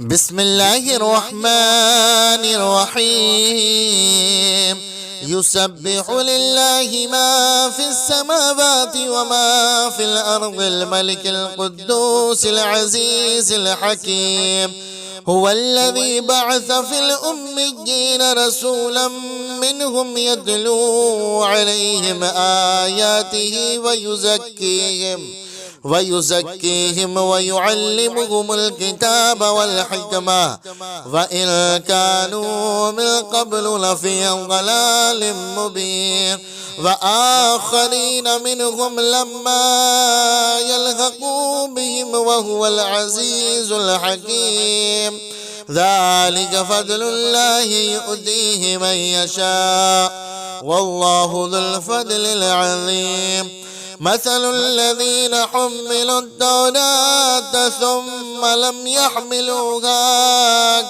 بسم الله الرحمن الرحيم. يسبح لله ما في السماوات وما في الأرض الملك القدوس العزيز الحكيم. هو الذي بعث في الأميين رسولا منهم يتلو عليهم آياته ويزكيهم ويعلمهم الكتاب والحكمة وإن كانوا من قبل لفي ضلال مبين وآخرين منهم لما يلحقوا بهم وهو العزيز الحكيم. ذلك فضل الله يؤتيه من يشاء والله ذو الفضل العظيم. مثل الذين حملوا التوراة ثم لم يحملوها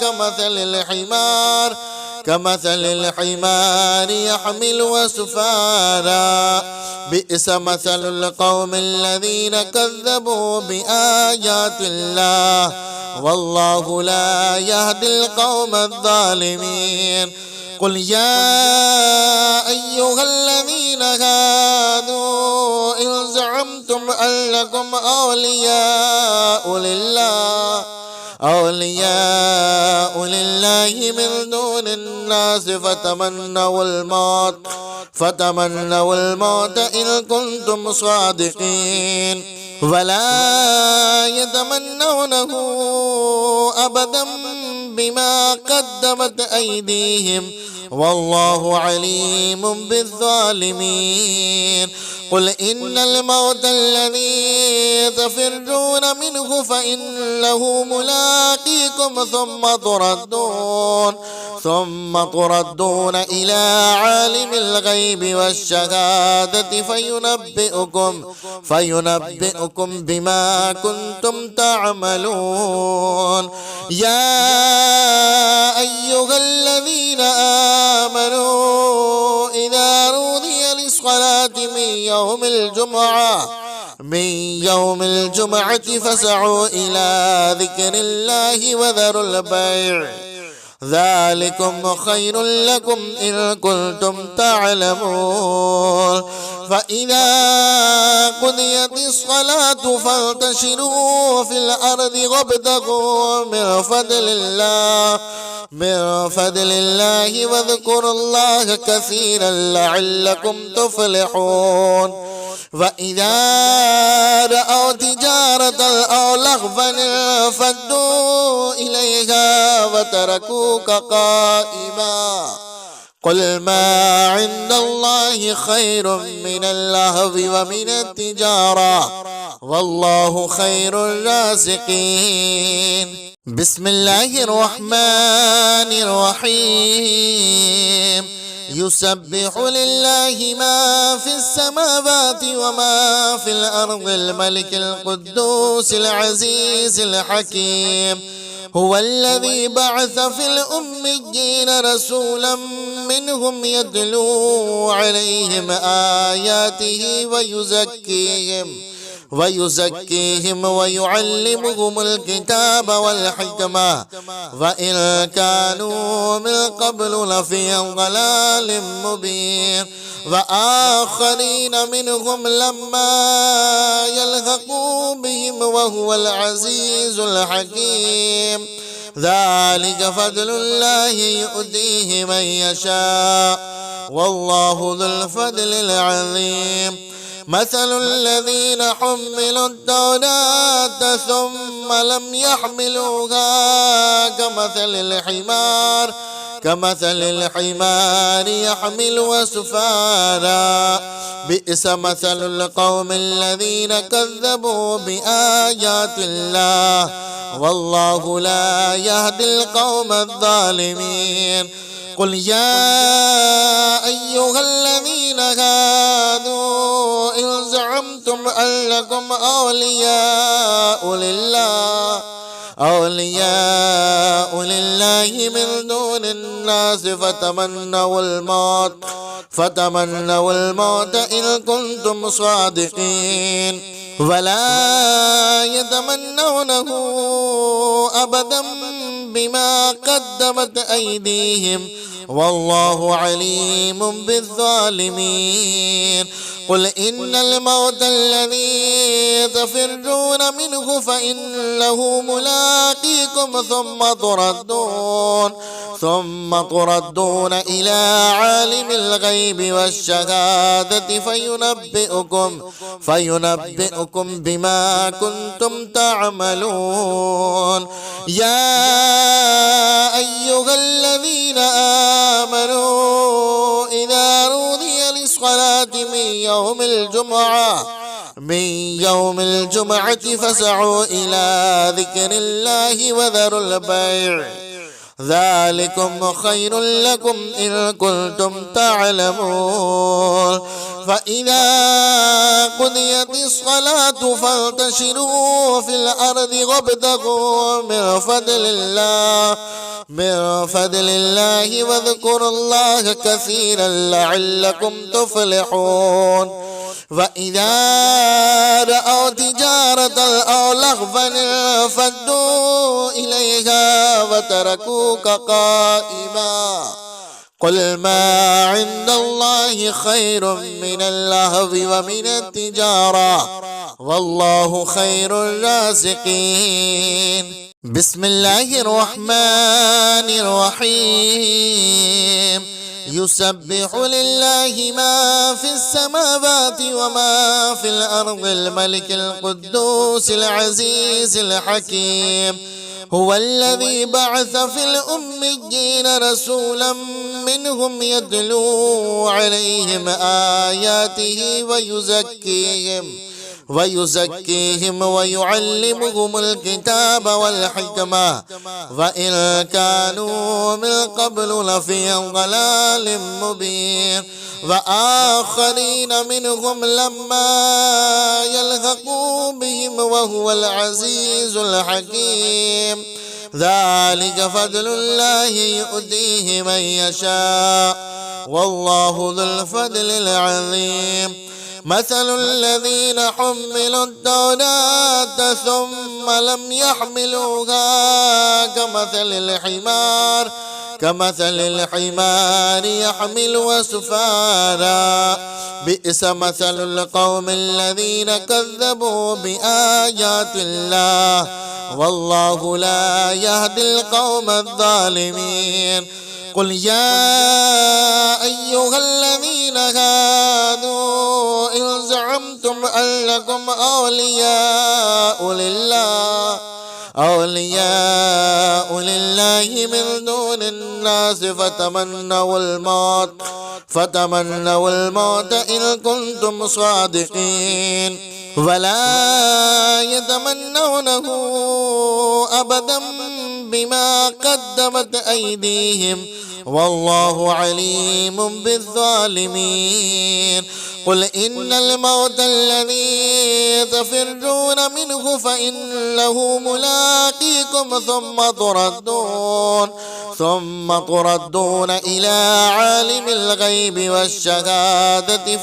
كمثل الحمار يحمل أسفارا. بئس مثل القوم الذين كذبوا بآيات الله والله لا يهدي القوم الظالمين. قل يا أيها الذين هادوا إن زعمتم أنكم أولياء لله من دون الناس فتمنوا الموت إن كنتم صادقين ولا يتمنونه أبدا بما قدمت أيديهم والله عليم بالظالمين. قل إن الموت الذي تفرون منه فإنه ملاقيكم ثم تردون إلى عالم الغيب والشهادة فينبئكم بما كنتم تعملون. يا أيها الذين آمنوا إذا نودي للصلاة من يوم الجمعة فاسعوا إلى ذكر الله وذروا البيع ذلكم خير لكم إن كنتم تعلمون. فإذا قضيت الصلاة فانتشروا في الأرض وابتغوا من فضل الله واذكروا الله كثيرا لعلكم تفلحون. وإذا رأوا تجارة أو لهوا انفضوا إليها وتركوك قائما. قل ما عند الله خير من اللهو ومن التجارة والله خير الرازقين. بسم الله الرحمن الرحيم. يسبح لله ما في السماوات وما في الأرض الملك القدوس العزيز الحكيم. هو الذي بعث في الأميين رسولا منهم يتلو عليهم آياته ويزكيهم ويعلمهم الكتاب والحكمة وإن كانوا من قبل لفي ضلال مبين وآخرين منهم لما يلحقوا بهم وهو العزيز الحكيم. ذلك فضل الله يؤتيه من يشاء والله ذو الفضل العظيم. مثل الذين حملوا التوراة ثم لم يحملوها كمثل الحمار يحمل أسفارا. بئس مثل القوم الذين كذبوا بآيات الله والله لا يهدي القوم الظالمين. قل يا أيها الذين هادوا إن زعمتم أنكم أولياء لله من دون الناس فتمنوا الموت إن كنتم صادقين ولا يتمنونه أبدا بما قدمت أيديهم والله عليم بالظالمين. قل إن الموت الذي تفرون منه فإنه ملاقيكم ثم تردون إلى عالم الغيب والشهادة فينبئكم بما كنتم تعملون. يا أيها الذين آمنوا إذا نودي للصلاة من يوم الجمعة فاسعوا إلى ذكر الله وذروا البيع ذلكم خير لكم إن كنتم تعلمون. فإذا قضيت الصلاة فانتشروا في الأرض وابتغوا من فضل الله واذكروا الله كثيرا لعلكم تفلحون. وإذا رأوا تجارة أو لهوا انفضوا إليها وتركوك قائما. قل ما عند الله خير من اللهو ومن التجارة والله خير الرازقين. بسم الله الرحمن الرحيم. يسبح لله ما في السماوات وما في الأرض الملك القدوس العزيز الحكيم. هو الذي بعث في الأميين رسولا منهم يتلو عليهم آياته ويزكيهم ويعلمهم الكتاب والحكمة وإن كانوا من قبل لفي ضلال مبين. وآخرين منهم لما يلحقوا بهم وهو العزيز الحكيم. ذلك فضل الله يؤتيه من يشاء والله ذو الفضل العظيم. مثل الذين حملوا التوراة ثم لم يحملوها كمثل الحمار يحمل أسفارا. بئس مثل القوم الذين كذبوا بآيات الله والله لا يهدي القوم الظالمين. قل يا أيها الذين هادوا إن زعمتم أنكم أولياء لله من دون الناس فتمنوا الموت إن كنتم صادقين ولا يتمنونه أبدا بما قدمت أيديهم والله عليم بالظالمين. قل إن الموت الذي تفرون منه فإنه ملاقيكم ثم تردون إلى عالم الغيب والشهادة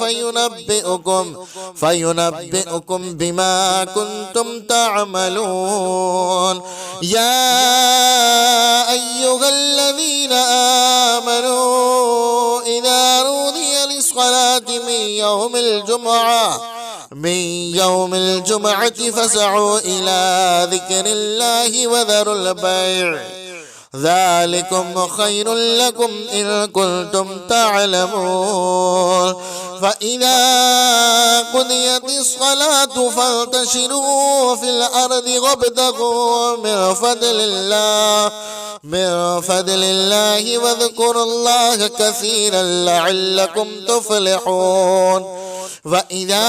فينبئكم بما كنتم تعملون. يا أيها الذين آمنوا إذا نودي للصلاة من يوم الجمعة فاسعوا إلى ذكر الله وذروا البيع ذلكم خير لكم إن كنتم تعلمون. فإذا قضيت الصلاة فانتشروا في الأرض وابتغوا من فضل الله واذكروا الله كثيرا لعلكم تفلحون. وإذا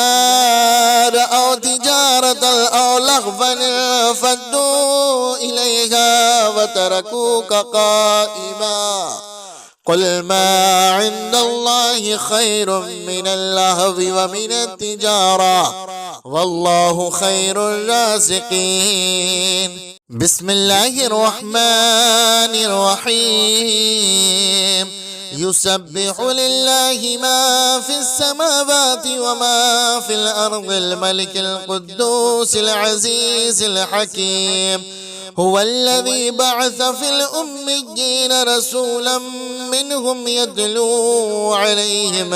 رأوا تجارة أو لهوا انفضوا إليها وتركوك قائما. قل ما عند الله خير من اللهو ومن التجارة والله خير الرازقين. بسم الله الرحمن الرحيم. يسبح لله ما في السماوات وما في الأرض الملك القدوس العزيز الحكيم. هو الذي بعث في الأميين رسولا منهم يتلو عليهم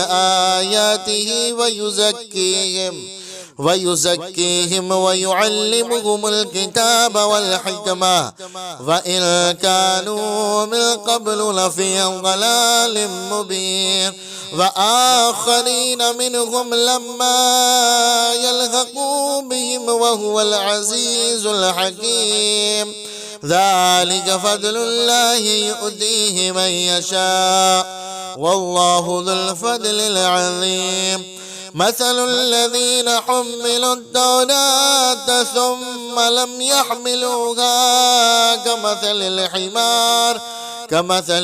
آياته ويزكيهم ويعلمهم الكتاب والحكمة وإن كانوا من قبل لفي ضلال مبين. وآخرين منهم لما يلحقوا بهم وهو العزيز الحكيم. ذلك فضل الله يؤتيه من يشاء والله ذو الفضل العظيم. مثل الذين حملوا التوراة ثم لم يحملوها كمثل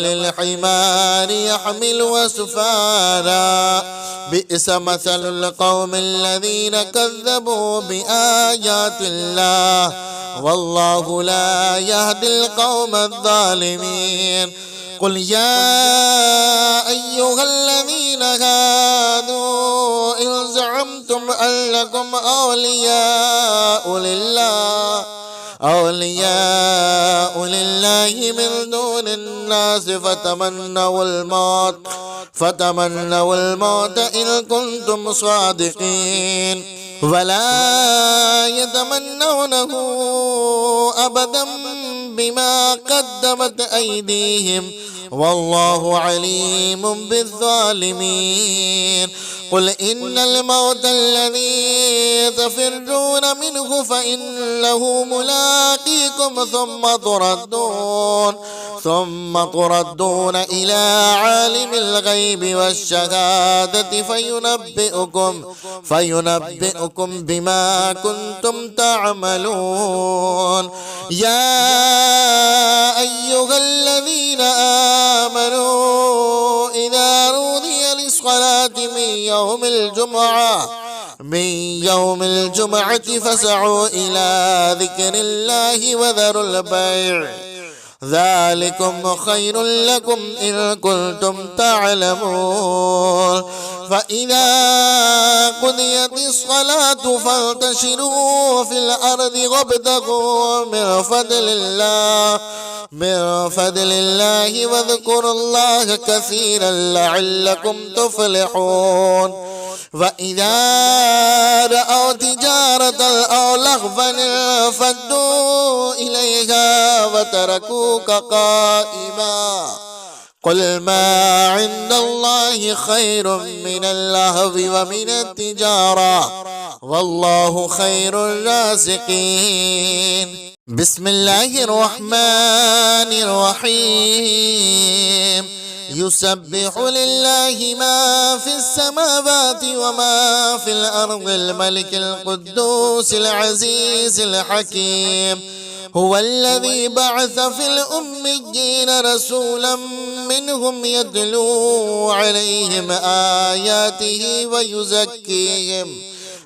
الحمار يحمل أسفارا. بئس مثل القوم الذين كذبوا بآيات الله والله لا يهدي القوم الظالمين. قل يا أيها الذين هادوا إن زعمتم أن لكم أولياء لله من دون الناس فتمنوا الموت إن كنتم صادقين ولا يتمنونه أبدا بما قدمت أيديهم والله عليم بالظالمين. قل إن الموت الذي تفرون منه فإنه ملاقيكم ثم تردون إلى عالم الغيب والشهادة فينبئكم بما كنتم تعملون. يا أيها الذين آمنوا إذا نودي للصلاة من يوم الجمعة فاسعوا إلى ذكر الله وذروا البيع ذلكم خير لكم إن كنتم تعلمون. فإذا قضيت الصلاة فانتشروا في الأرض وابتغوا من فضل الله واذكروا الله كثيرا لعلكم تفلحون. وإذا رأوا تجارة أو لهوا انفضوا إليها وتركوك قائما قل ما عند الله خير من اللهو ومن التجارة والله خير الرازقين. بسم الله الرحمن الرحيم. يسبح لله ما في السماوات وما في الأرض الملك القدوس العزيز الحكيم. هو الذي بعث في الأميين رسولا منهم يتلو عليهم آياته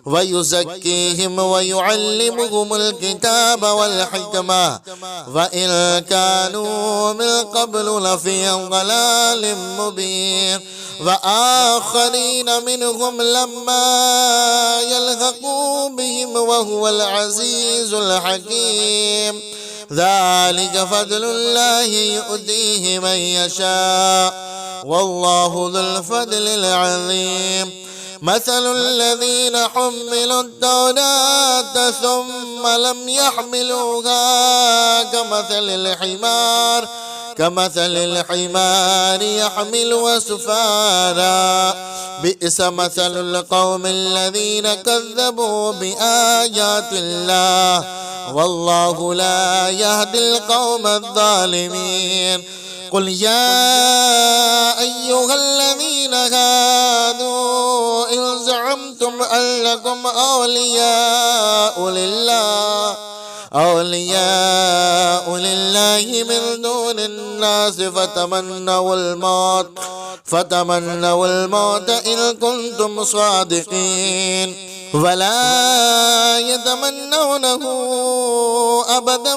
ويزكيهم ويعلمهم الكتاب والحكمة وإن كانوا من قبل لفي ضلال مبين. وآخرين منهم لما يلحقوا بهم وهو العزيز الحكيم. ذلك فضل الله يؤتيه من يشاء والله ذو الفضل العظيم. مثل الذين حملوا التوراة ثم لم يحملوها كمثل الحمار يحمل أسفارا. بئس مثل القوم الذين كذبوا بآيات الله والله لا يهدي القوم الظالمين. قل يا أيها الذين هادوا إن زعمتم أن لكم أولياء لله من دون الناس فتمنوا الموت إن كنتم صادقين ولا يتمنونه أبدا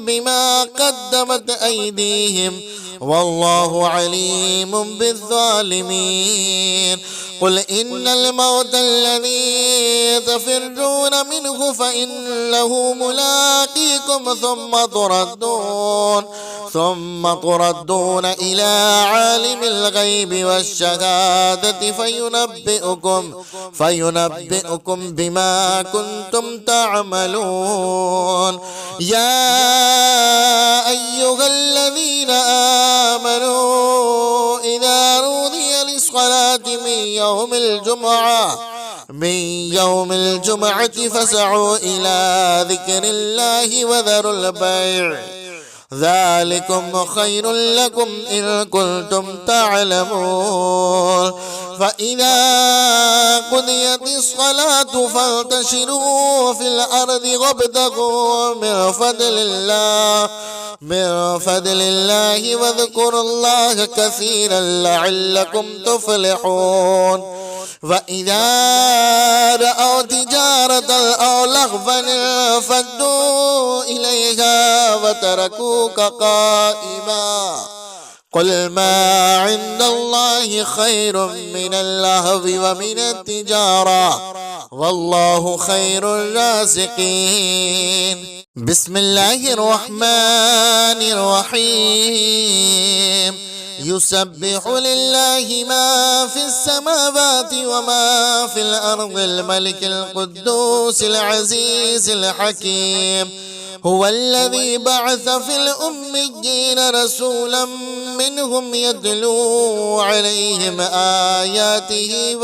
بما قدمت أيديهم والله عليم بالظالمين. قل إن الموت الذي تفرون منه فإنه ملاقيكم ثم تردون إلى عالم الغيب والشهادة فينبئكم بما كنتم تعملون. يا أيها الذين آمنوا إذا نودي للصلاة من يوم الجمعة فاسعوا إلى ذكر الله وذروا البيع ذلكم خير لكم إن كنتم تعلمون. فإذا قضيت الصلاة فانتشروا في الأرض وابتغوا من فضل الله واذكروا الله كثيرا لعلكم تفلحون. وإذا رأوا تجارة أو لهوا انفضوا إليها وتركوك قائما. قل ما عند الله خير من اللهو ومن التجارة والله خير الرازقين. بسم الله الرحمن الرحيم. يسبح لله ما في السماوات وما في الأرض الملك القدوس العزيز الحكيم. هو الذي بعث في الأميين رسولا منهم يتلو عليهم آياته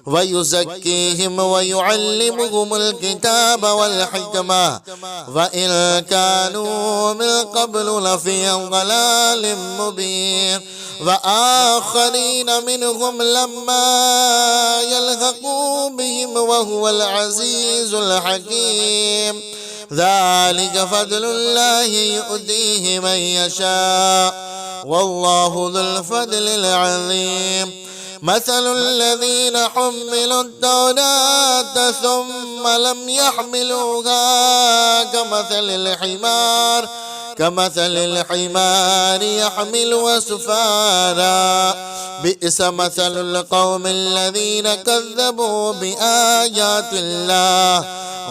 ويزكيهم ويعلمهم الكتاب والحكمة وإن كانوا من قبل لفي ضلال مبين. وآخرين منهم لما يلحقوا بهم وهو العزيز الحكيم. ذلك فضل الله يؤتيه من يشاء والله ذو الفضل العظيم. مثل الذين حملوا التوراة ثم لم يحملوها كمثل الحمار يحمل أسفارا. بئس مثل القوم الذين كذبوا بآيات الله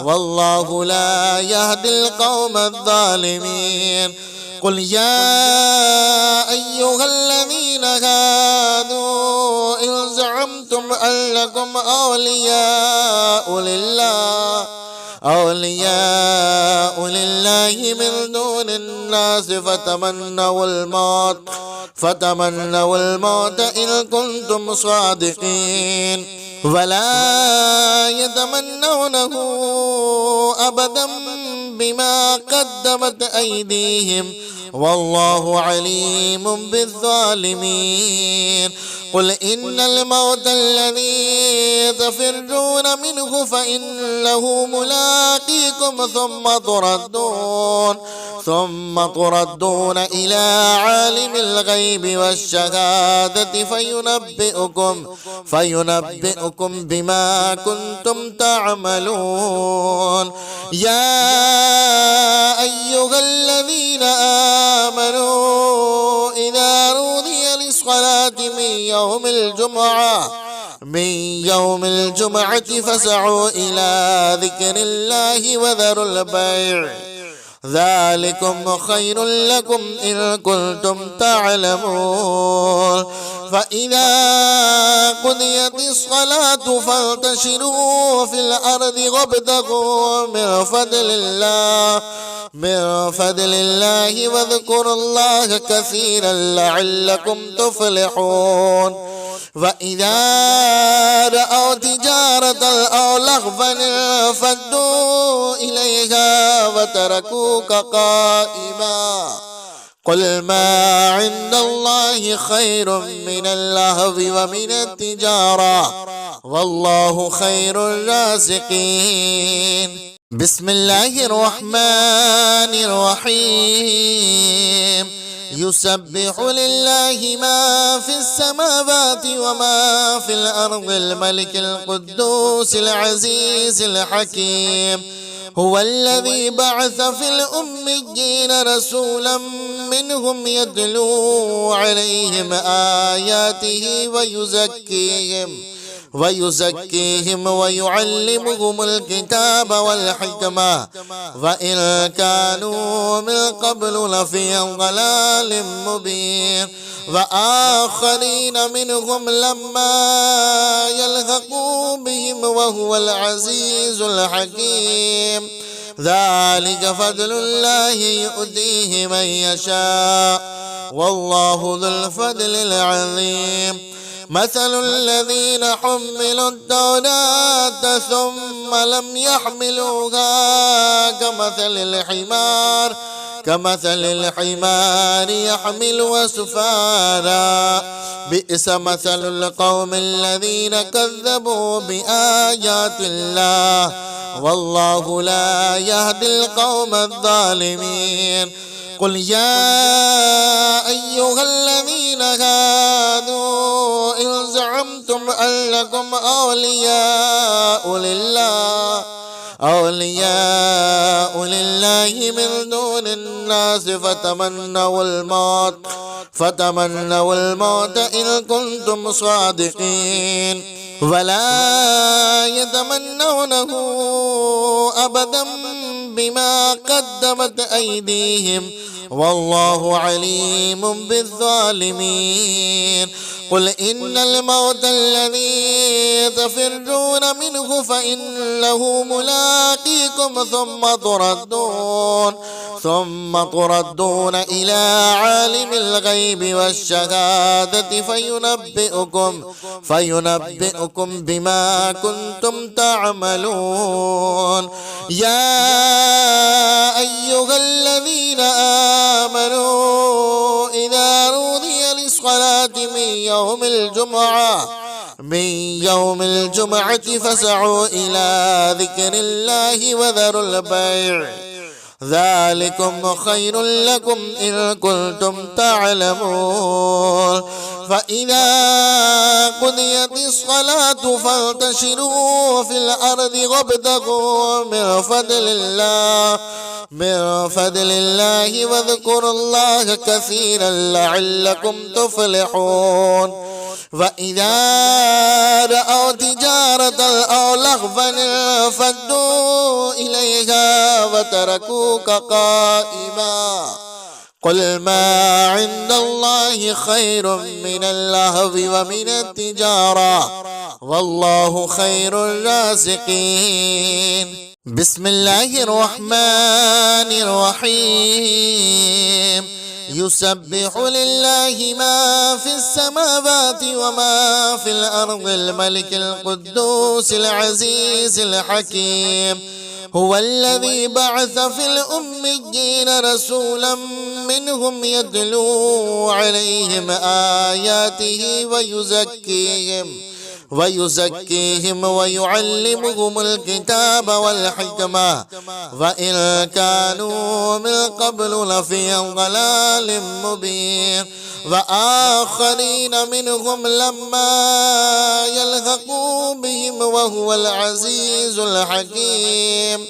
والله لا يهدي القوم الظالمين. قل يا أيها الذين هادوا إن زعمتم أن لكم أولياء لله من دون الناس فتمنوا الموت إن كنتم صادقين ولا يتمنونه أبدا بما قدمت أيديهم والله عليم بالظالمين. قل إن الموت الذي تفرون منه فإنه ملاقيكم ثم تردون إلى عالم الغيب والشهادة فينبئكم بما كنتم تعملون. يا أيها الذين آمنوا إذا نودي للصلاة من يوم الجمعة فاسعوا إلى ذكر الله وذروا البيع ذلكم خير لكم إن كنتم تعلمون. فإذا قضيت الصلاة فانتشروا في الأرض وابتغوا من فضل الله واذكروا الله كثيرا لعلكم تفلحون. وإذا رأوا تجارة أو لهوا انفضوا إليها وتركوك قائما. قل ما عند الله خير من اللهو ومن التجارة والله خير الرازقين. بسم الله الرحمن الرحيم. يسبح لله ما في السماوات وما في الأرض الملك القدوس العزيز الحكيم. هو الذي بعث في الأميين رسولا منهم يتلو عليهم آياته ويزكيهم ويعلمهم الكتاب والحكمة وإن كانوا من قبل لفي ضلال مبين. وآخرين منهم لما يلحقوا بهم وهو العزيز الحكيم. ذلك فضل الله يؤتيه من يشاء والله ذو الفضل العظيم. مثل الذين حملوا التوراة ثم لم يحملوها كمثل الحمار يحمل أسفارا. بئس مثل القوم الذين كذبوا بآيات الله والله لا يهدي القوم الظالمين. قل يا أيها الذين هادوا إن زعمتم أن لكم أولياء لله من دون الناس فتمنوا الموت إن كنتم صادقين ولا يتمنونه أبدا بما قدمت أيديهم والله عليم بالظالمين. قل إن الموت الذي تفرون منه فإنه ملاقيكم ثم تردون إلى عالم الغيب والشهادة فينبئكم بما كنتم تعملون. يا أيها الذين آمنوا إذا نودي للصلاة من يوم الجمعة فاسعوا إلى ذكر الله وذروا البيع ذلكم خير لكم إن كنتم تعلمون. فإذا قضيت الصلاة فانتشروا في الأرض وابتغوا من فضل الله واذكروا الله كثيرا لعلكم تفلحون. وإذا رأوا تجارة أو لهوا انفضوا إليها وتركوك قائما قل ما عند الله خير من اللهو ومن التجارة والله خير الرازقين. بسم الله الرحمن الرحيم. يسبح لله ما في السماوات وما في الأرض الملك القدوس العزيز الحكيم. هو الذي بعث في الأميين رسولا منهم يتلو عليهم آياته ويزكيهم ويعلمهم الكتاب والحكمة وإن كانوا من قبل لفي ضلال مبين. وآخرين منهم لما يلحقوا بهم وهو العزيز الحكيم.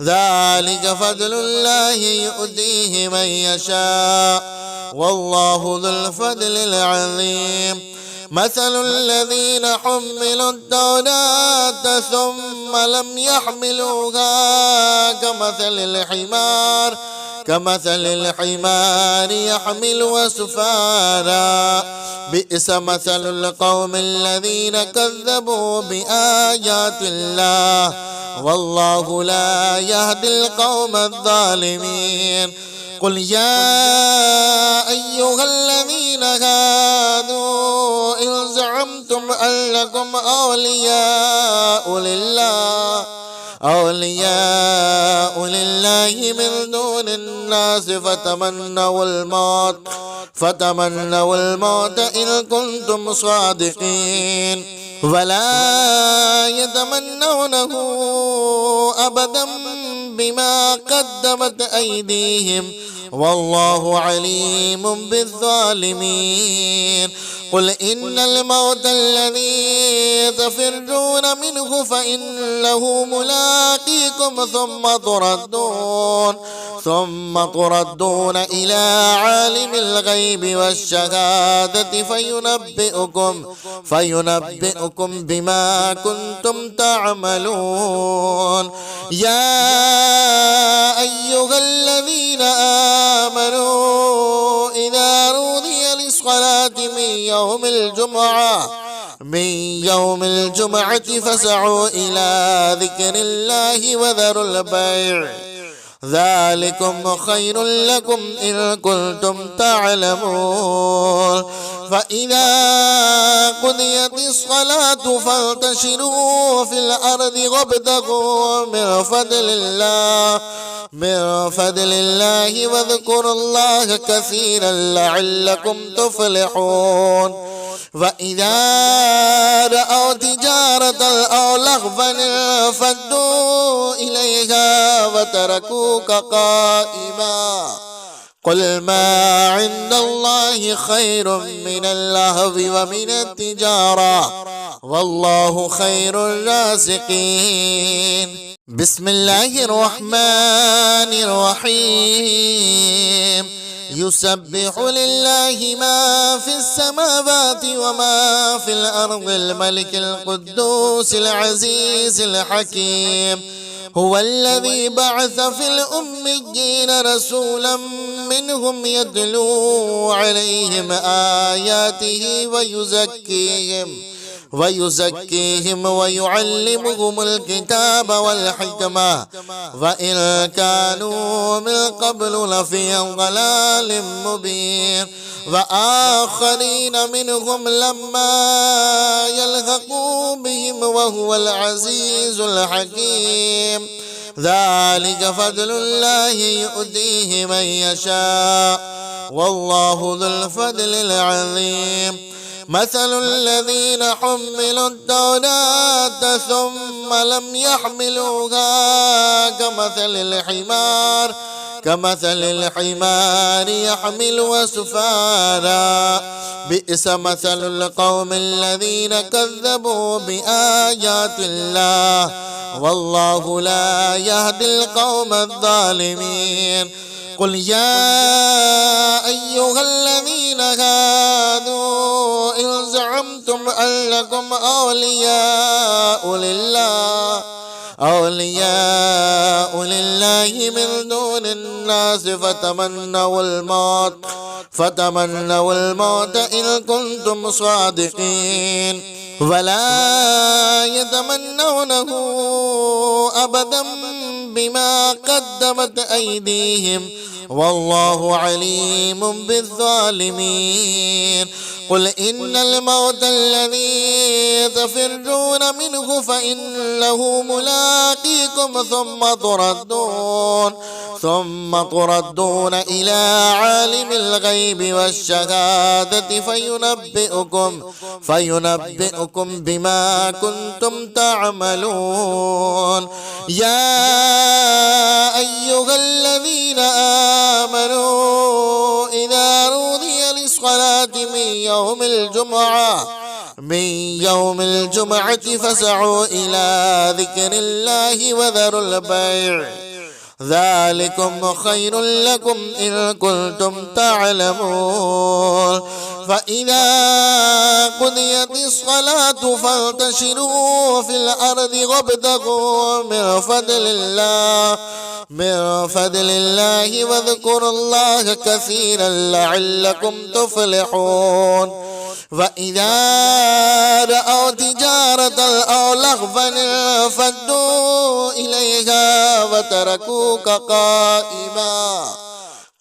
ذلك فضل الله يؤتيه من يشاء والله ذو الفضل العظيم. مثل الذين حملوا التوراة ثم لم يحملوها كمثل الحمار يحمل أسفارا. بئس مثل القوم الذين كذبوا بآيات الله والله لا يهدي القوم الظالمين. قل يا أيها الذين هادوا إن زعمتم أن لكم أولياء لله من دون الناس فتمنوا الموت إن كنتم صادقين ولا يتمنونه أبدا بما قدمت أيديهم والله عليم بالظالمين. قل إن الموت الذي تفرون منه فإنه ملاقيكم ثم تردون إلى عالم الغيب والشهادة فينبئكم بما كنتم تعملون. يا أيها الذين آمنوا إذا نودي للصلاة من يوم الجمعة فاسعوا إلى ذكر الله وذروا البيع ذلكم خير لكم إن كنتم تعلمون. فإذا قضيت الصلاة فانتشروا في الأرض وابتغوا من فضل الله واذكروا الله كثيرا لعلكم تفلحون. وإذا رأوا تجارة أو لهوا انفضوا إليها وتركوك قائما. قل ما عند الله خير من اللهو ومن التجارة والله خير الرازقين. بسم الله الرحمن الرحيم. يسبح لله ما في السماوات وما في الأرض الملك القدوس العزيز الحكيم. هو الذي بعث في الأميين رسولا منهم يتلو عليهم آياته ويزكيهم ويعلمهم الكتاب والحكمة وإن كانوا من قبل لفي ضلال مبين. وآخرين منهم لما يلحقوا بهم وهو العزيز الحكيم. ذلك فضل الله يؤتيه من يشاء والله ذو الفضل العظيم. مثل الذين حملوا التوراة ثم لم يحملوها كمثل الحمار يحمل أسفارا. بئس مثل القوم الذين كذبوا بآيات الله والله لا يهدي القوم الظالمين. قل يا أيها الذين هادوا إن زعمتم أنكم أولياء لله من دون الناس فتمنوا الموت إن كنتم صادقين ولا يتمنونه أبدا بما قدمت أيديهم والله عليم بالظالمين. قل إن الموت الذي تفرون منه فإنه ملاقيكم ثم تردون إلى عالم الغيب والشهادة فينبئكم بما كنتم تعملون. يا أيها الذين آمنوا إذا نودي للصلاة من يوم الجمعة فاسعوا إلى ذكر الله وذروا البيع ذلكم خير لكم إن كنتم تعلمون. فإذا قضيت الصلاة فانتشروا في الأرض وابتغوا من فضل الله واذكروا الله كثيرا لعلكم تفلحون. وإذا رأوا تجارة أو لهوا انفضوا إليها وتركوك قائما.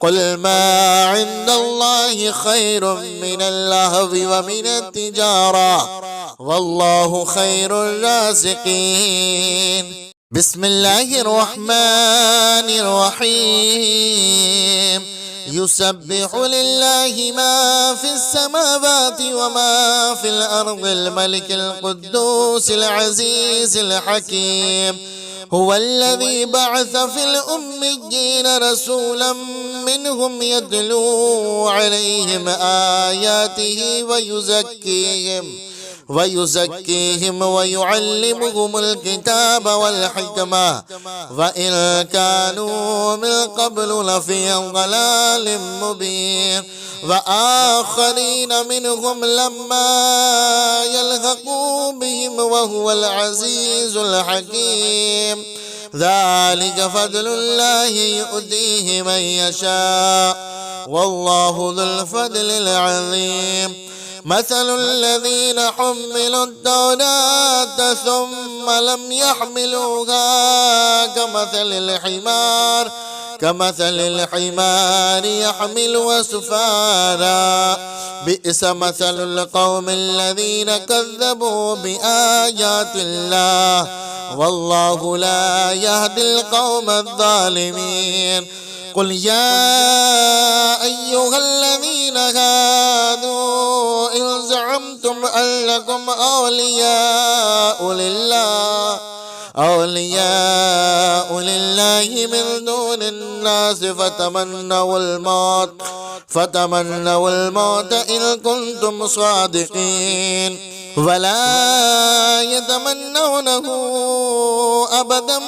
قل ما عند الله خير من اللهو ومن التجارة والله خير الرازقين. بسم الله الرحمن الرحيم. يسبح لله ما في السماوات وما في الأرض الملك القدوس العزيز الحكيم. هو الذي بعث في الأميين رسولا منهم يتلو عليهم آياته ويزكيهم ويعلمهم الكتاب والحكمة وإن كانوا من قبل لفي ضلال مبين وآخرين منهم لما يلحقوا بهم وهو العزيز الحكيم ذلك فضل الله يؤتيه من يشاء والله ذو الفضل العظيم مثل الذين حملوا التوراة ثم لم يحملوها كمثل الحمار يحمل أسفارا بئس مثل القوم الذين كذبوا بآيات الله والله لا يهدي القوم الظالمين قل يا أيها الذين هادوا إن زعمتم أن لكم أولياء لله من دون الناس فتمنوا الموت إن كنتم صادقين ولا يتمنونه أبدا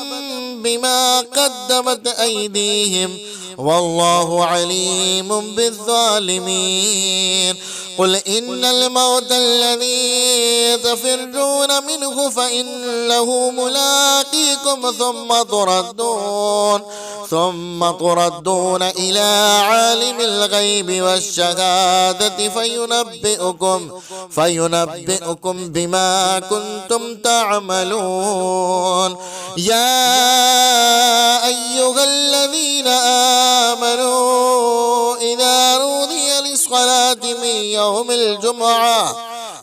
بما قدمت أيديهم والله عليم بالظالمين قل إن الموت الذي تفرون منه فإنه ملاقيكم ثم تردون إلى عالم الغيب والشهادة فينبئكم بما كنتم تعملون يا أيها الذين آمنوا إذا نودي للصلاة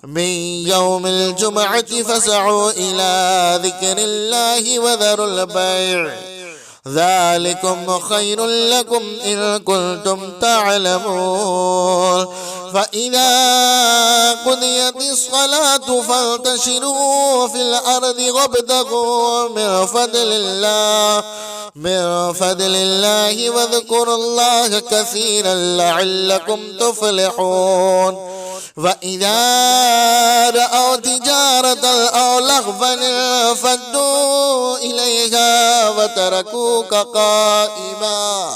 من يوم الجمعة فاسعوا إلى ذكر الله وذروا البيع ذلكم خير لكم إن كنتم تعلمون فإذا قضيت الصلاة فانتشروا في الأرض وابتغوا من فضل الله واذكروا الله كثيرا لعلكم تفلحون وإذا رأوا تجارة أو لهوا انفضوا إليها وتركوك قائما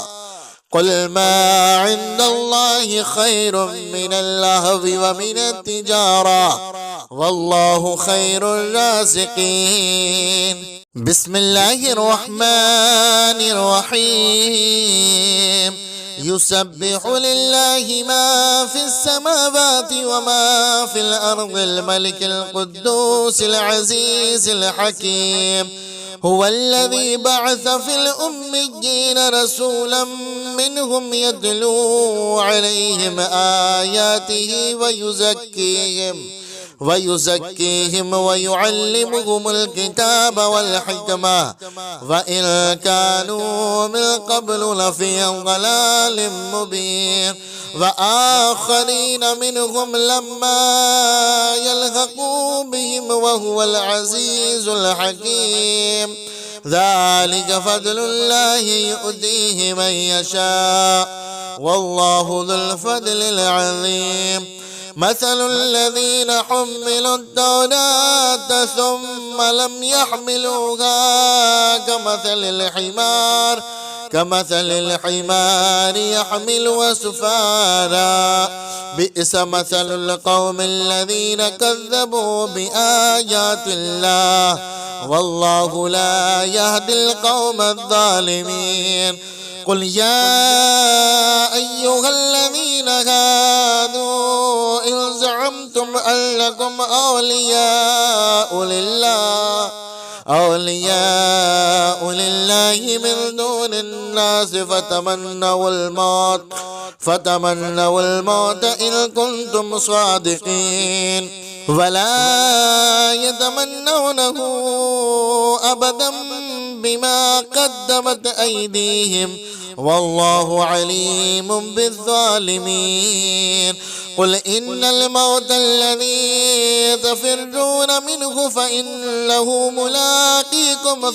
قل ما عند الله خير من اللهو ومن التجارة والله خير الرازقين بسم الله الرحمن الرحيم يسبح لله ما في السماوات وما في الأرض الملك القدوس العزيز الحكيم هو الذي بعث في الأميين رسولا منهم يتلو عليهم آياته ويزكيهم ويعلمهم الكتاب والحكمة وإن كانوا من قبل لفي ضلال مبين وآخرين منهم لما يلحقوا بهم وهو العزيز الحكيم ذلك فضل الله يؤتيه من يشاء والله ذو الفضل العظيم مثل الذين حملوا التوراة ثم لم يحملوها كمثل الحمار يحمل أسفارا بئس مثل القوم الذين كذبوا بآيات الله والله لا يهدي القوم الظالمين قل يا أيها الذين هادوا إن زعمتم أن لكم أولياء لله من دون الناس فتمنوا الموت إن كنتم صادقين ولا يتمنونه أبدا بما قدمت أيديهم والله عليم بالظالمين قل إن الموت الذي تفرون منه فإنه ملاقيكم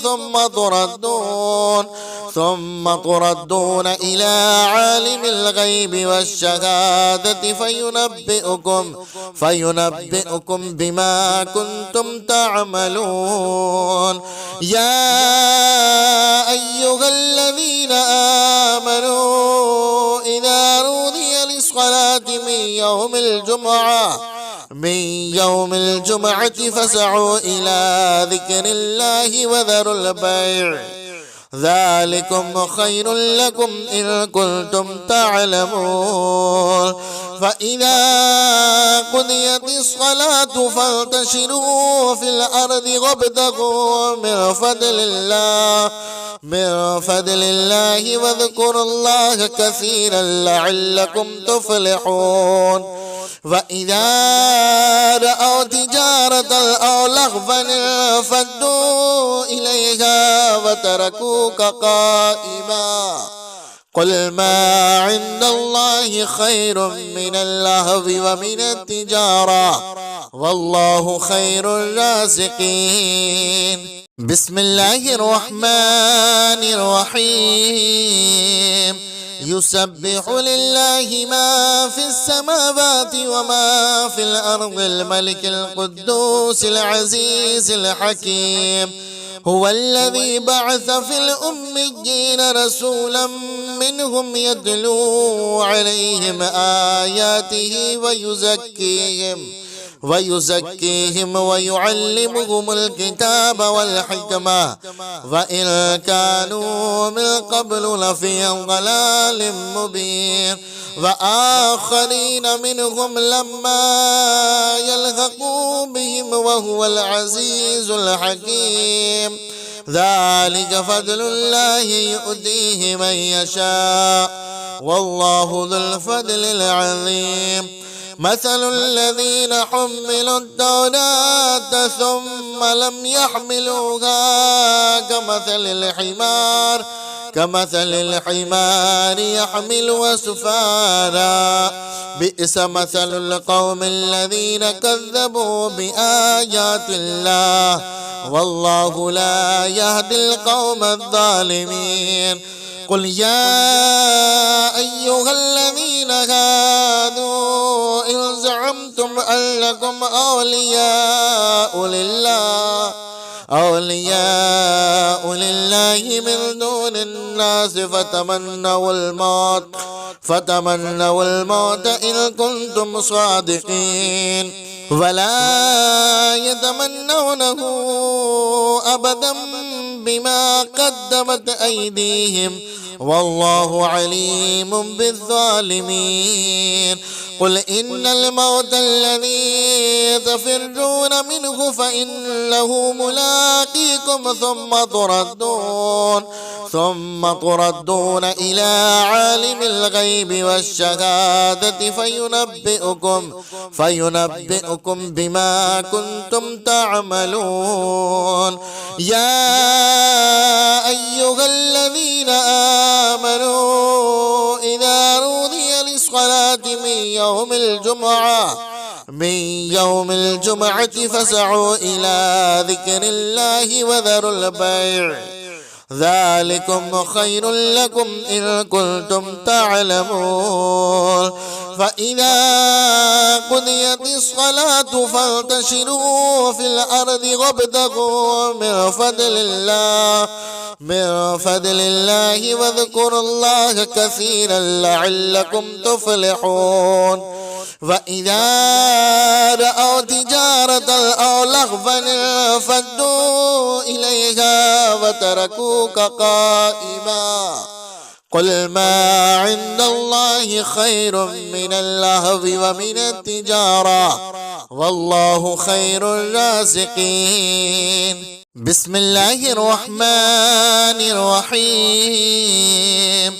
ثم تردون إلى عالم الغيب والشهادة فينبئكم بما كنتم تعملون. يا أيها الذين آمنوا إذا نودي للصلاة من يوم الجمعة فاسعوا إلى ذكر الله وذروا البيع ذلكم خير لكم إن كنتم تعلمون. فإذا قضيت الصلاة فانتشروا في الأرض وابتغوا من فضل الله واذكروا الله كثيرا لعلكم تفلحون. وإذا رأوا تجارة أو لهوا انفضوا إليها وتركوك قائما. قل ما عند الله خير من اللهو ومن التجارة والله خير الرازقين. بسم الله الرحمن الرحيم. يسبح لله ما في السماوات وما في الأرض الملك القدوس العزيز الحكيم. هو الذي بعث في الأميين رسولا منهم يتلو عليهم آياته ويزكيهم ويعلمهم الكتاب والحكمة وإن كانوا من قبل لفي ضلال مبين. وآخرين منهم لما يلحقوا بهم وهو العزيز الحكيم. ذلك فضل الله يؤتيه من يشاء والله ذو الفضل العظيم. مثل الذين حملوا التوراة ثم لم يحملوها كمثل الحمار يحمل أسفارا. بئس مثل القوم الذين كذبوا بآيات الله والله لا يهدي القوم الظالمين. قل يا أيها الذين هادوا إن زعمتم أنكم أولياء لله من دون الناس فتمنوا الموت إن كنتم صادقين ولا يتمنونه أبدا بما قدمت أيديهم والله عليم بالظالمين. قل إن الموت الذي تفرون منه فإنه ملاقيكم ثم تردون إلى عالم الغيب والشهادة فينبئكم بما كنتم تعملون. يا أيها الذين آمنوا إذا نودي للصلاة من يوم الجمعة فاسعوا إلى ذكر الله وذروا البيع ذلكم خير لكم إن كنتم تعلمون. فإذا قضيت الصلاة فانتشروا في الأرض وابتغوا من فضل الله واذكروا الله كثيرا لعلكم تفلحون. وإذا رأوا تجارة أو لهوا انفضوا إليها وتركوك قائما. قل ما عند الله خير من اللهو ومن التجارة والله خير الرازقين. بسم الله الرحمن الرحيم.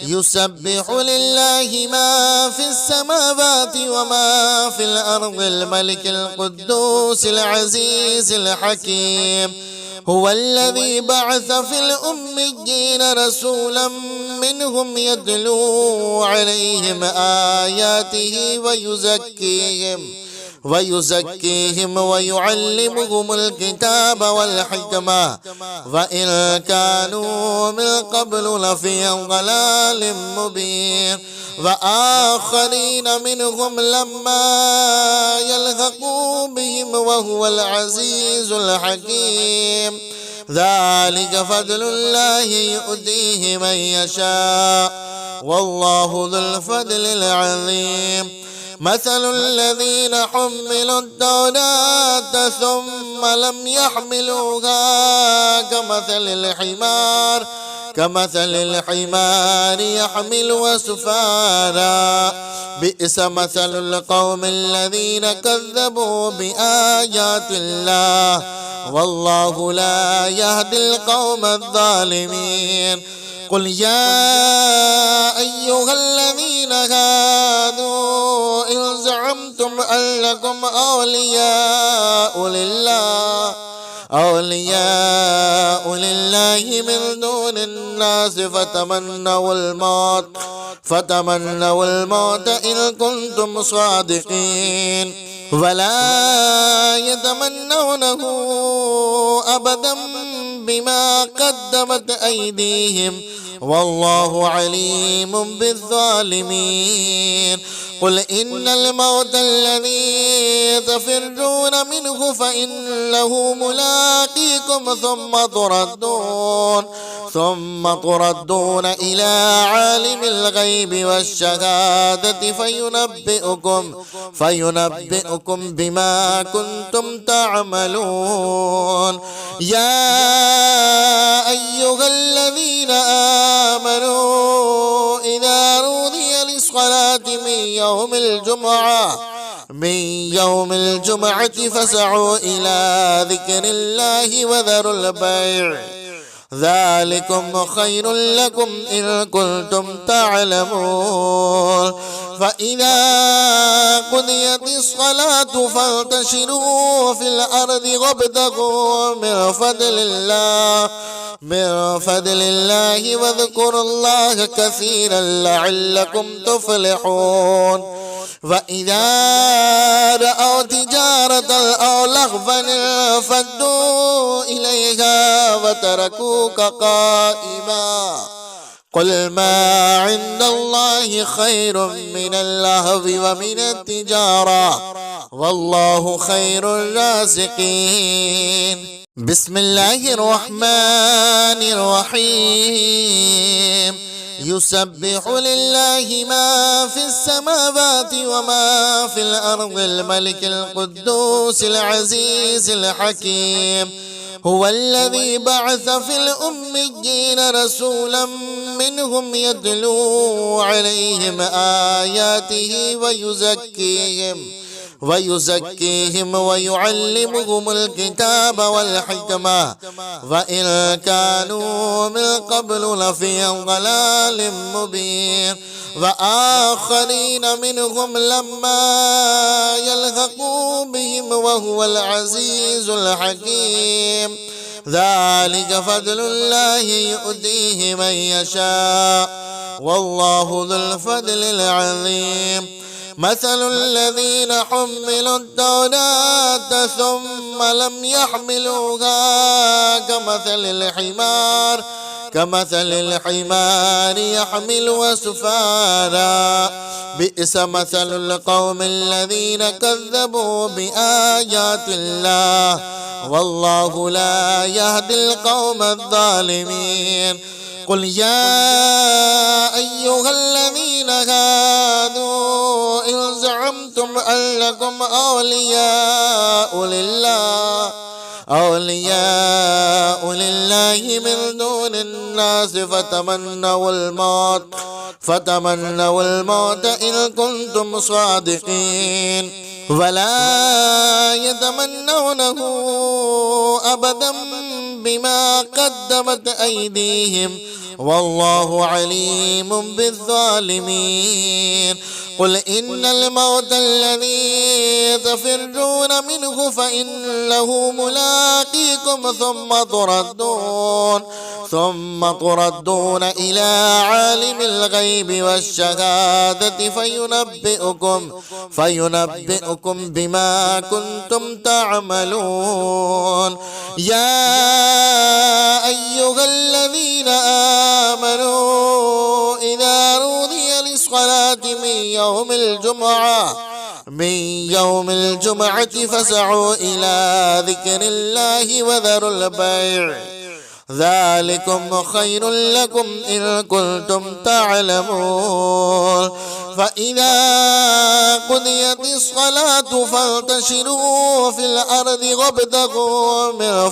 يسبح لله ما في السماوات وما في الأرض الملك القدوس العزيز الحكيم. هو الذي بعث في الأميين رسولا منهم يتلو عليهم آياته ويزكيهم ويعلمهم الكتاب والحكمة وإن كانوا من قبل لفي ضلال مبين وآخرين منهم لما يلحقوا بهم وهو العزيز الحكيم ذلك فضل الله يؤتيه من يشاء والله ذو الفضل العظيم مثل الذين حملوا التوراة ثم لم يحملوها كمثل الحمار يحمل أسفارا بئس مثل القوم الذين كذبوا بآيات الله والله لا يهدي القوم الظالمين قل يا أيها الذين هادوا إن زعمتم أن لكم أولياء لله من دون الناس فتمنوا الموت إن كنتم صادقين ولا يتمنونه أبدا بما قدمت أيديهم والله عليم بالظالمين قل إن الموت الذي تفرون منه فإنه ملاقيكم ثم تردون إلى عالم الغيب والشهادة فينبئكم بما كنتم تعملون يا أيها الذين آمنوا إذا نودي للصلاة من يوم الجمعة فاسعوا إلى ذكر الله وذروا البيع ذلكم خير لكم إن كنتم تعلمون فإذا قضيت الصلاة فانتشروا في الأرض وابتغوا من فضل الله واذكروا الله كثيرا لعلكم تفلحون وإذا رأوا تجارة أو لهوا انفضوا إليها وتركوك قائما قل ما عند الله خير من اللهو ومن التجارة والله خير الرازقين بسم الله الرحمن الرحيم يسبح لله ما في السماوات وما في الأرض الملك القدوس العزيز الحكيم هو الذي بعث في الأميين رسولا منهم يتلو عليهم آياته ويزكيهم ويعلمهم الكتاب والحكمة وإن كانوا من قبل لفي ضلال مبين وآخرين منهم لما يلحقوا بهم وهو العزيز الحكيم ذلك فضل الله يؤتيه من يشاء والله ذو الفضل العظيم مثل الذين حملوا التوراة ثم لم يحملوها كمثل الحمار يحمل أسفارا بئس مثل القوم الذين كذبوا بآيات الله والله لا يهدي القوم الظالمين قل يا أيها الذين هادوا إن زعمتم أن لكم أولياء لله من دون الناس فتمنوا الموت إن كنتم صادقين ولا يتمنونه أبدا بما قدمت أيديهم والله عليم بالظالمين قل إن الموت الذي تفرون منه فإن فإنه ملاقيكم ثم تردون إلى عالم الغيب والشهادة فينبئكم بما كنتم تعملون. يا أيها الذين آمنوا إذا نودي للصلاة من يوم الجمعة فاسعوا إلى ذكر الله وذروا البيع ذلكم خير لكم إن كنتم تعلمون. فإذا قضيت الصلاة فانتشروا في الأرض وابتغوا من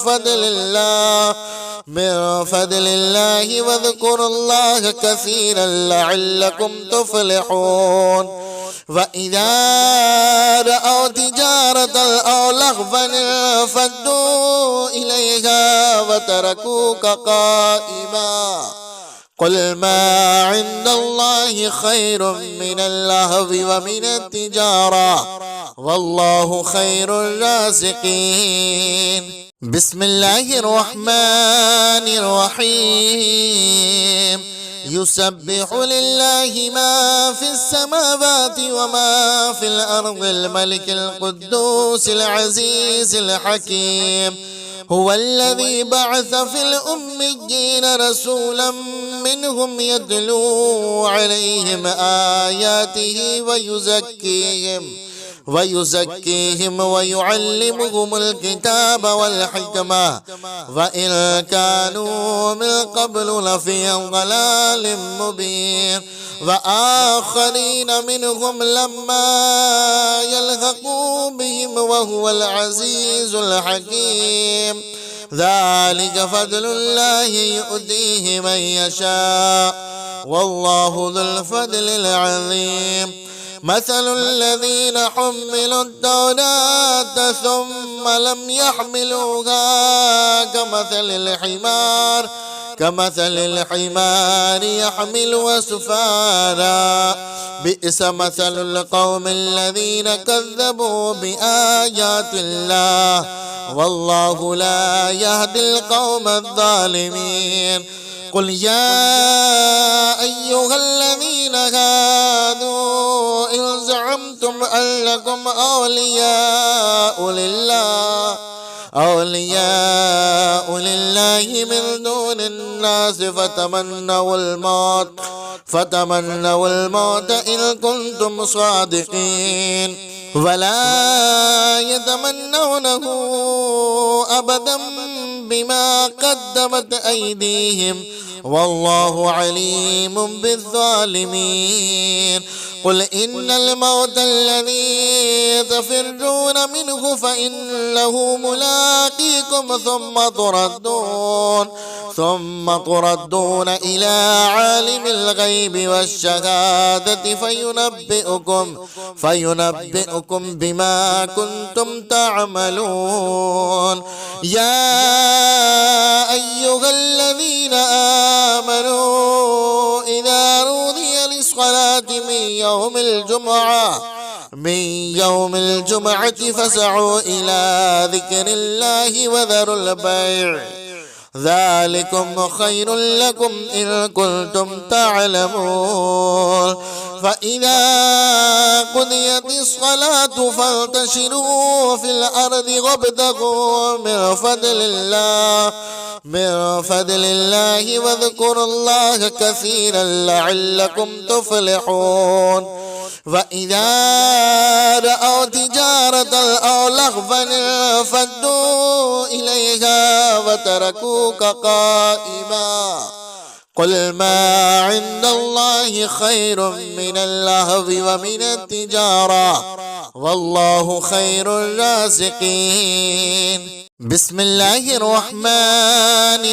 فضل الله واذكروا الله كثيرا لعلكم تفلحون. وإذا رأوا تجارة أو لهوا انفضوا إليها وتركوك قائما قل ما عند الله خير من اللهو ومن التجارة والله خير الرازقين. بسم الله الرحمن الرحيم. يسبح لله ما في السماوات وما في الأرض الملك القدوس العزيز الحكيم. هو الذي بعث في الأميين رسولا منهم يتلو عليهم آياته ويزكيهم ويعلمهم الكتاب والحكمة وإن كانوا من قبل لفي ضلال مبين. وآخرين منهم لما يلحقوا بهم وهو العزيز الحكيم. ذلك فضل الله يؤتيه من يشاء والله ذو الفضل العظيم. مثل الذين حملوا التوراة ثم لم يحملوها كمثل الحمار يحمل أسفارا بئس مثل القوم الذين كذبوا بآيات الله والله لا يهدي القوم الظالمين. قل يا أيها الذين هادوا إن زعمتم أنكم أولياء لله من دون الناس فتمنوا الموت إن كنتم صادقين ولا يتمنونه أبدا بما قدمت أيديهم والله عليم بالظالمين. قل إن الموت الذي تفرون منه فإنه ملاقيكم ثم تردون إلى عالم الغيب والشهادة فينبئكم بما كنتم تعملون. يا أيها الذين آمنوا إذا نودي للصلاة من يوم الجمعة فاسعوا إلى ذكر الله وذروا البيع ذلكم خير لكم إن كنتم تعلمون. فإذا قضيت الصلاة فانتشروا في الأرض وابتغوا من فضل الله واذكروا الله كثيرا لعلكم تفلحون. وإذا رأوا تجارة أو لهوا انفضوا إليها وتركوك قائما قل ما عند الله خير من اللهو ومن التجارة والله خير الرازقين. بسم الله الرحمن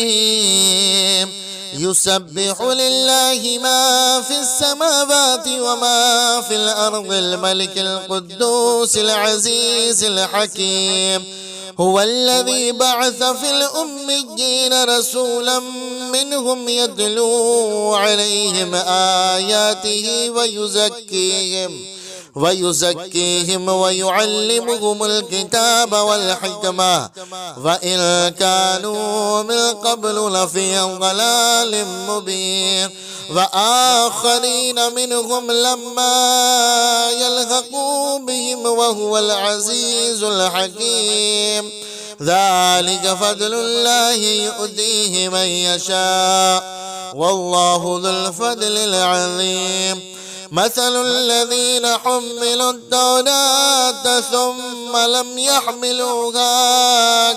الرحيم. يسبح لله ما في السماوات وما في الأرض الملك القدوس العزيز الحكيم. هو الذي بعث في الأميين رسولا منهم يتلو عليهم آياته ويزكيهم ويعلمهم الكتاب والحكمة وإن كانوا من قبل لفي ضلال مبين وآخرين منهم لما يلحقوا بهم وهو العزيز الحكيم ذلك فضل الله يؤتيه من يشاء والله ذو الفضل العظيم مثل الذين حملوا التوراة ثم لم يحملوها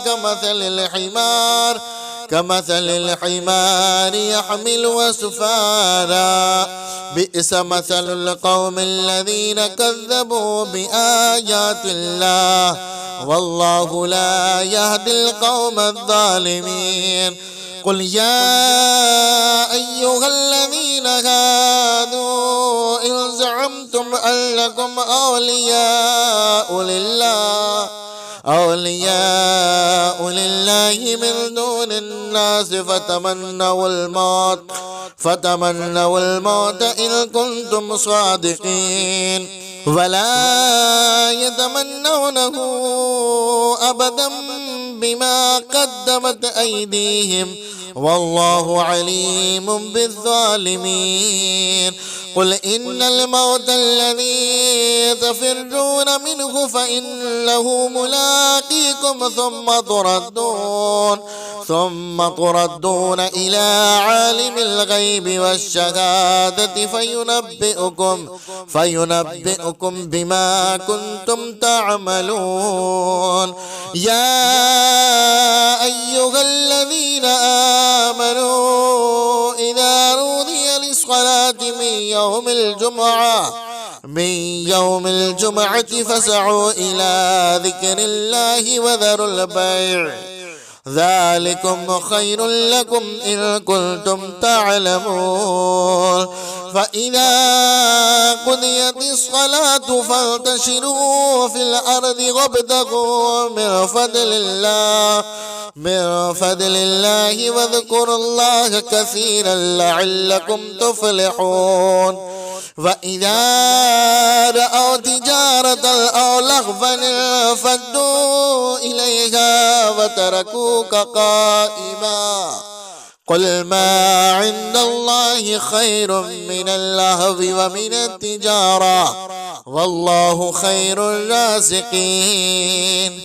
كمثل الحمار يحمل أسفارا بئس مثل القوم الذين كذبوا بآيات الله والله لا يهدي القوم الظالمين قل يا أيها الذين هادوا إن زعمتم أن لكم أولياء لله من دون الناس فتمنوا الموت إن كنتم صادقين ولا يتمنونه أبدا بما قدمت أيديهم والله عليم بالظالمين قل إن الموت الذي تفرون منه فإنه ملاقيكم ثم تردون إلى عالم الغيب والشهادة فينبئكم بما كنتم تعملون يا أيها الذين آمنوا إذا نودي للصلاة من يوم الجمعة فاسعوا إلى ذكر الله وذروا البيع ذلكم خير لكم إن كنتم تعلمون فإذا قضيت الصلاة فانتشروا في الأرض وابتغوا من فضل الله واذكروا الله كثيرا لعلكم تفلحون وإذا رأوا تجارة أو لهوا انفضوا إليها وتركوك قائما قل ما عند الله خير من اللهو ومن التجارة والله خير الرازقين